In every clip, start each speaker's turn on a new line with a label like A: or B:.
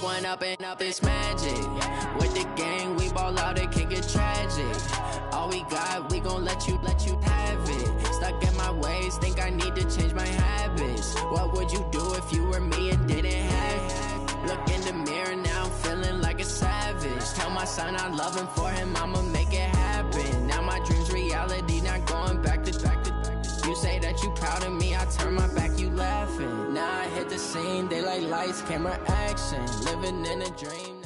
A: One up and up, it's magic. With the gang, we ball out, it can get tragic. All we got, we gon' let you have it. Stuck in my ways, think I need to change my habits. What would you do if you were me and didn't have it? Look in the mirror, now I'm feeling like a savage. Tell my son I love him, for him I'ma make it happen. Now my dream's reality, not going back to. You say that you proud of me, I turn my back, you laughing. Now I hit the scene, they like lights, camera, action. Living in a dream.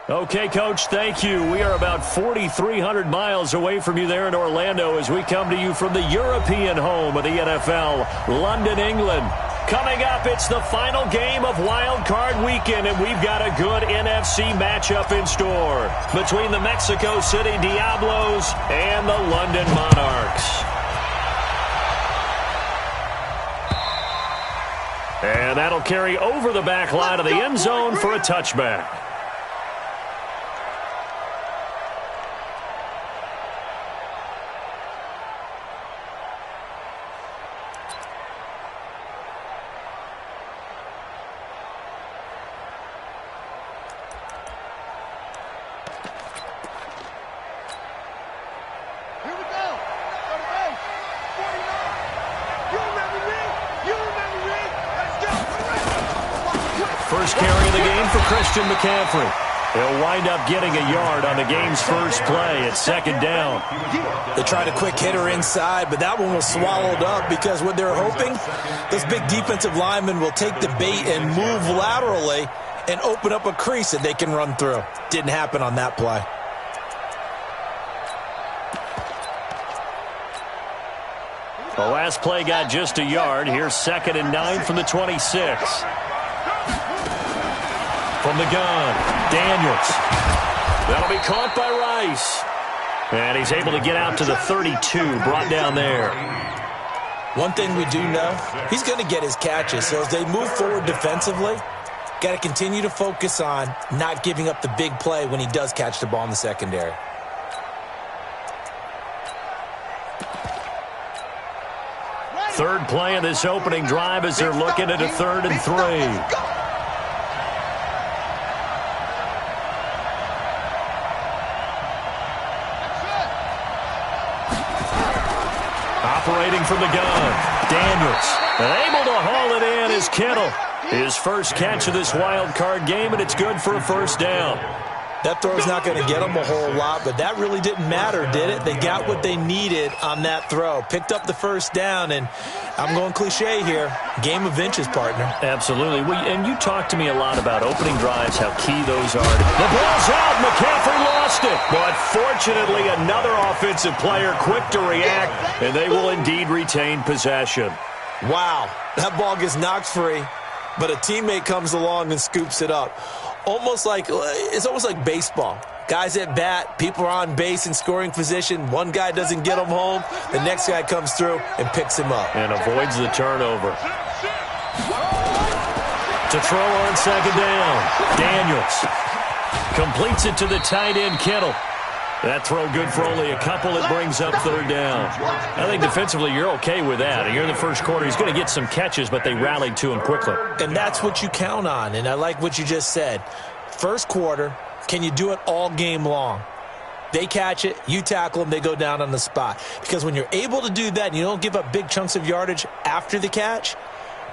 B: Okay, Coach, thank you. We are about 4,300 miles away from you there in Orlando as we come to you from the European home of the NFL, London, England. Coming up, it's the final game of Wildcard Weekend, and we've got a good NFC matchup in store between the Mexico City Diablos and the London Monarchs. And that'll carry over the back line of the end zone for a touchback. First carry of the game for Christian McCaffrey. He'll wind up getting a yard on the game's first play. It's second down.
C: They tried a quick hitter inside, but that one was swallowed up because what they're hoping, those big defensive linemen will take the bait and move laterally and open up a crease that they can run through. Didn't happen on that play.
B: The last play got just a yard. Here's 2nd and 9 from the 26. From the gun, Daniels. That'll be caught by Rice. And he's able to get out to the 32, brought down there.
C: One thing we do know, he's going to get his catches. So as they move forward defensively, got to continue to focus on not giving up the big play when he does catch the ball in the secondary.
B: Third play of this opening drive as they're looking at a 3rd and 3. Operating from the gun, Daniels. And able to haul it in is Kittle. His first catch of this wild card game, and it's good for a first down.
C: That throw's not going to get them a whole lot, but that really didn't matter, did it? They got what they needed on that throw. Picked up the first down, and I'm going cliche here. Game of inches, partner.
B: Absolutely. And you talked to me a lot about opening drives, how key those are. The ball's out. McCaffrey lost it. But fortunately, another offensive player quick to react, and they will indeed retain possession.
C: Wow. That ball gets knocked free, but a teammate comes along and scoops it up. It's almost like baseball. Guys at bat, people are on base in scoring position. One guy doesn't get him home. The next guy comes through and picks him up.
B: And avoids the turnover. To throw on second down, Daniels. Completes it to the tight end, Kittle. That throw good for only a couple. It brings up 3rd down. I think defensively you're okay with that. You're in the first quarter. He's going to get some catches, but they rallied to him quickly.
C: And that's what you count on, and I like what you just said. First quarter, can you do it all game long? They catch it, you tackle them, they go down on the spot. Because when you're able to do that and you don't give up big chunks of yardage after the catch,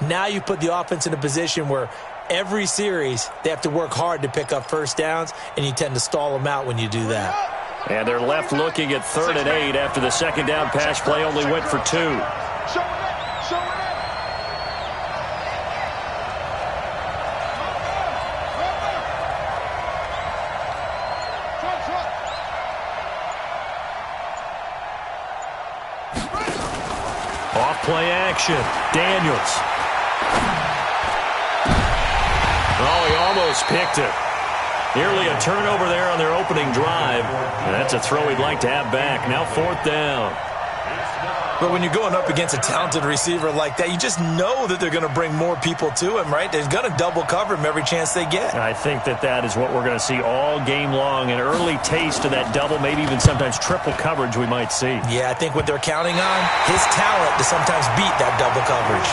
C: now you put the offense in a position where every series they have to work hard to pick up first downs, and you tend to stall them out when you do that.
B: And they're left looking at 3rd and 8 after the second down pass play only went for 2. Off play action. Daniels. Oh, he almost picked it. Nearly a turnover there on their opening drive. And that's a throw he'd like to have back. Now 4th down.
C: But when you're going up against a talented receiver like that, you just know that they're going to bring more people to him, right? They're going to double cover him every chance they get.
B: I think that is what we're going to see all game long. An early taste of that double, maybe even sometimes triple coverage we might see.
C: Yeah, I think what they're counting on, his talent to sometimes beat that double coverage.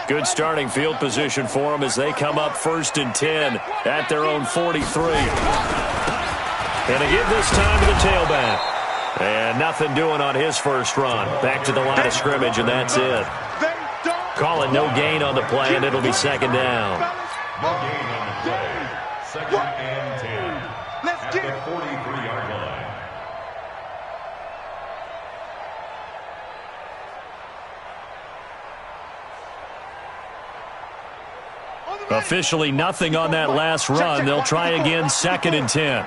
B: Good starting field position for them as they come up 1st and 10 at their own 43. And they give this time to the tailback. And nothing doing on his first run. Back to the line of scrimmage, and that's it. Calling no gain on the play, and it'll be 2nd down.
D: No gain on the play. 2nd and 10. At the 43-yard line.
B: Officially nothing on that last run. They'll try again 2nd and 10.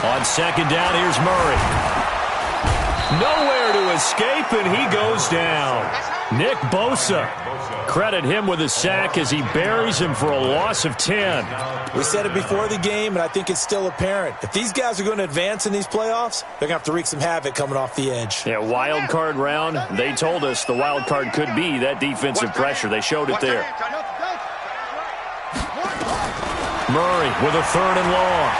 B: On 2nd down, here's Murray. Nowhere to escape, and he goes down. Nick Bosa. Credit him with a sack as he buries him for a loss of 10.
C: We said it before the game, and I think it's still apparent. If these guys are going to advance in these playoffs, they're going to have to wreak some havoc coming off the edge.
B: Yeah, wild card round. They told us the wild card could be that defensive pressure. They showed it there. Murray with a 3rd and long.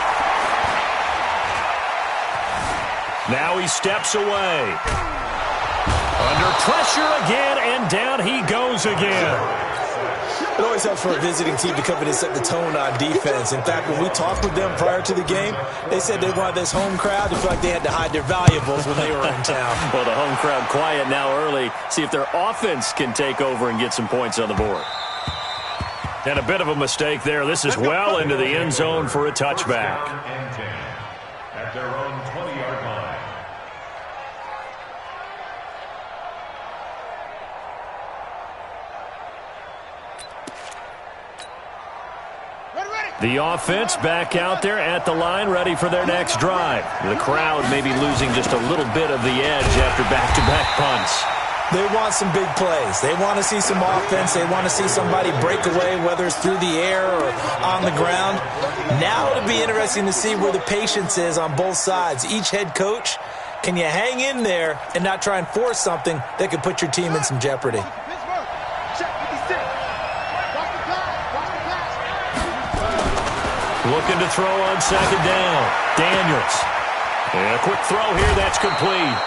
B: Now he steps away. Under pressure again, and down he goes again.
C: It always helps for a visiting team to come in and set the tone on defense. In fact, when we talked with them prior to the game, they said they wanted this home crowd to feel like they had to hide their valuables when they were in town.
B: Well, the home crowd quiet now early. See if their offense can take over and get some points on the board. And a bit of a mistake there. This is well into the end zone for a touchback.
D: At their own 20-yard line.
B: The offense back out there at the line, ready for their next drive. The crowd may be losing just a little bit of the edge after back-to-back punts.
C: They want some big plays. They want to see some offense. They want to see somebody break away, whether it's through the air or on the ground. Now it'll be interesting to see where the patience is on both sides. Each head coach, can you hang in there and not try and force something that could put your team in some jeopardy?
B: Looking to throw on 2nd down. Daniels. And a quick throw here, that's complete.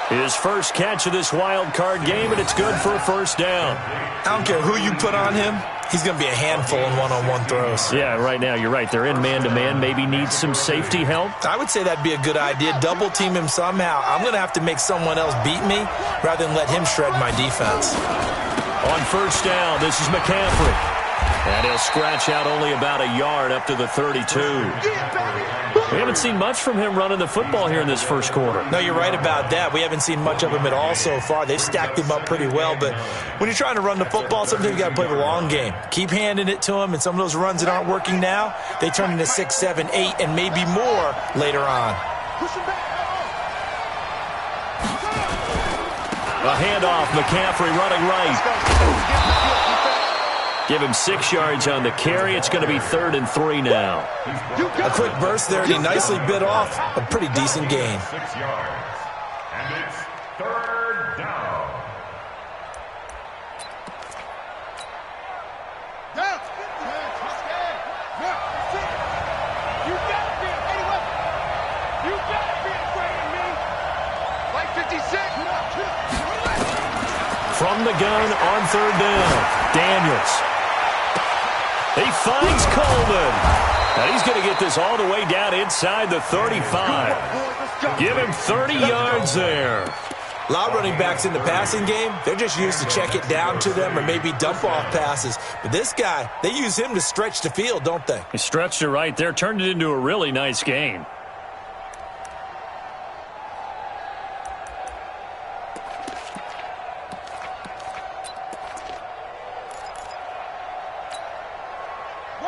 B: His first catch of this wild card game, and it's good for a 1st down.
C: I don't care who you put on him. He's going to be a handful in one-on-one throws.
B: Yeah, right now, you're right. They're in man-to-man. Maybe needs some safety help.
C: I would say that'd be a good idea. Double team him somehow. I'm going to have to make someone else beat me rather than let him shred my defense.
B: On 1st down, this is McCaffrey. And he'll scratch out only about a yard up to the 32. We haven't seen much from him running the football here in this first quarter.
C: No, you're right about that. We haven't seen much of him at all so far. They've stacked him up pretty well, but when you're trying to run the football, sometimes you got to play the long game. Keep handing it to him, and some of those runs that aren't working now, they turn into 6, 7, 8, and maybe more later on.
B: A handoff, McCaffrey running right. Give him 6 yards on the carry. It's going to be 3rd and 3 now.
C: A quick burst there, and he nicely bit off a pretty decent gain.
D: 6 yards. And it's 3rd down.
B: From the gun on 3rd down, Daniels. He finds Coleman. And he's going to get this all the way down inside the 35. Give him 30 yards there.
C: A lot of running backs in the passing game, they're just used to check it down to them or maybe dump off passes. But this guy, they use him to stretch the field, don't they?
B: He stretched it right there, turned it into a really nice game.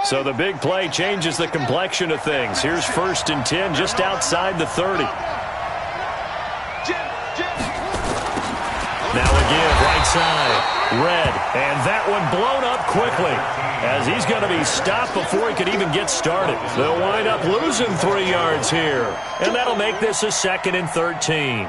B: So the big play changes the complexion of things. Here's 1st and 10 just outside the 30. Now again, right side, Red, and that one blown up quickly as he's going to be stopped before he could even get started. They'll wind up losing 3 yards here, and that'll make this a 2nd and 13.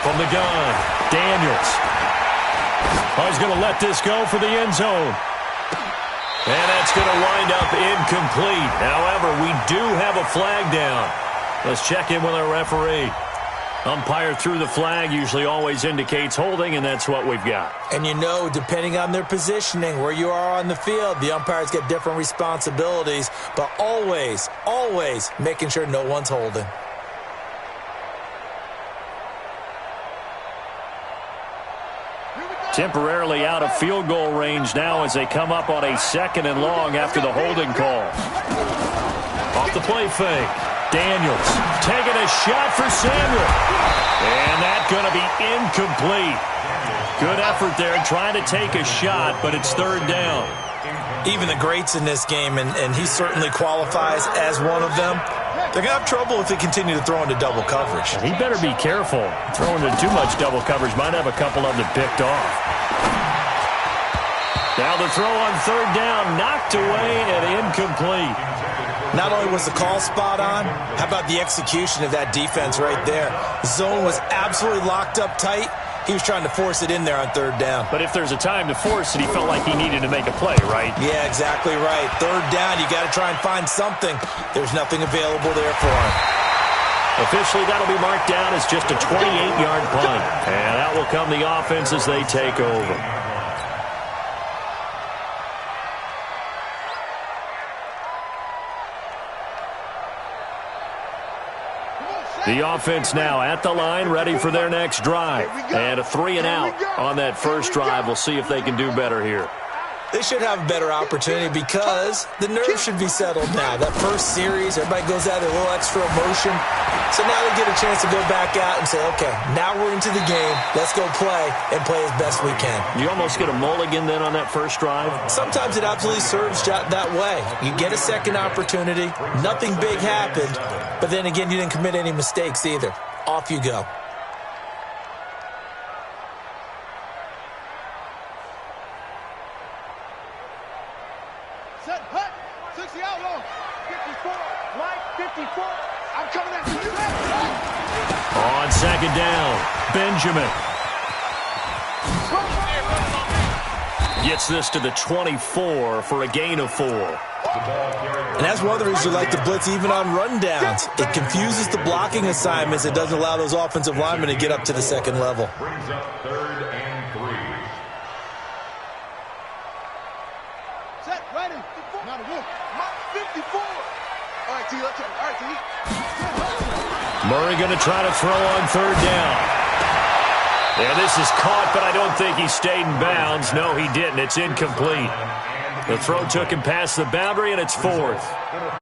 B: From the gun, Daniels. Oh, he's going to let this go for the end zone. And that's going to wind up incomplete. However, we do have a flag down. Let's check in with our referee. Umpire threw the flag, usually always indicates holding, and that's what we've got.
C: And you know, depending on their positioning, where you are on the field, the umpires get different responsibilities, but always, always making sure no one's holding.
B: Temporarily out of field goal range now as they come up on a 2nd and long after the holding call. Off the play fake. Daniels taking a shot for Samuel. And that's going to be incomplete. Good effort there trying to take a shot, but it's 3rd down.
C: Even the greats in this game, and he certainly qualifies as one of them, they're going to have trouble if they continue to throw into double coverage.
B: He better be careful. Throwing into too much double coverage might have a couple of them picked off. Now the throw on 3rd down, knocked away and incomplete.
C: Not only was the call spot on, how about the execution of that defense right there? Zone was absolutely locked up tight. He was trying to force it in there on 3rd down.
B: But if there's a time to force it, he felt like he needed to make a play, right?
C: Yeah, exactly right. 3rd down, you got to try and find something. There's nothing available there for him.
B: Officially, that'll be marked down as just a 28-yard punt. And out will come the offense as they take over. The offense now at the line, ready for their next drive. And a 3 and out on that first drive. We'll see if they can do better here.
C: They should have a better opportunity because the nerves should be settled now. That first series, everybody goes out a little extra emotion. So now they get a chance to go back out and say, okay, now we're into the game. Let's go play and play as best we can.
B: You almost get a mulligan then on that first drive?
C: Sometimes it absolutely serves that way. You get a second opportunity. Nothing big happened. But then again, you didn't commit any mistakes either. Off you go.
E: Set, hut, 60 out long, 54, line 54, I'm coming at you.
B: On 2nd down, Benjamin. Gets this to the 24 for a gain of 4.
C: And that's one of the reasons we like to blitz even on rundowns. It confuses the blocking assignments. It doesn't allow those offensive linemen to get up to the 2nd level.
D: Brings up 3rd and 3.
E: Set, ready, not a look, 54. All right, T, let's go. All right, T.
B: Murray going to try to throw on 3rd down. Yeah, this is caught, but I don't think he stayed in bounds. No, he didn't. It's incomplete. The throw took him past the boundary, and it's 4th.